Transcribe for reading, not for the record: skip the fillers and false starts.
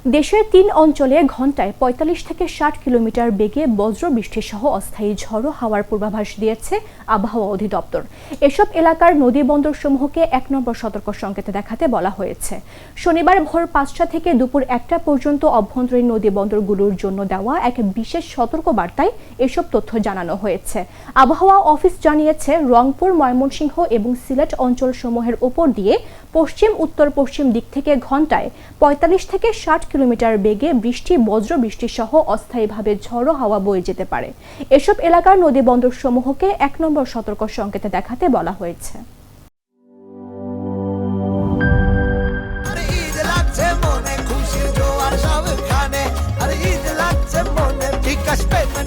দেশের ৩ অঞ্চলে ঘণ্টায় ৪৫ থেকে ৬০ কিলোমিটার বেগে বজ্রবৃষ্টি সহ অস্থায়ী ঝড়ো হাওয়ার পূর্বাভাস দিয়েছে আবহাওয়া অধিদপ্তর। এসব এলাকার নদী বন্দরসমূহকে ১ নম্বর সতর্ক সংকেতে দেখাতে বলা হয়েছে। শনিবার ভোর ৫টা থেকে দুপুর ১টা পর্যন্ত অভ্যন্তরীণ নদী বন্দরগুলোর জন্য দেওয়া এক বিশেষ সতর্কবার্তায় এসব তথ্য জানানো হয়েছে। আবহাওয়া অফিস জানিয়েছে, রংপুর, ময়মনসিংহ এবং সিলেট অঞ্চলসমূহের উপর দিয়ে পশ্চিম উত্তর পশ্চিম দিক থেকে ঘণ্টায় ৪৫ থেকে ৬০ কিলোমিটার বেগে বজ্রবৃষ্টি সহ অস্থায়ীভাবে ঝড়ো হাওয়া বয়ে যেতে পারে। এসব এলাকার নদী বন্দরসমূহকে ১ নম্বর সতর্ক সংকেতে দেখাতে বলা হয়েছে। ঈদ লাগছে মনে, খুশির জোয়ার সবখানে, আর ঈদ লাগছে মনে, বিকাশ পেমেন্ট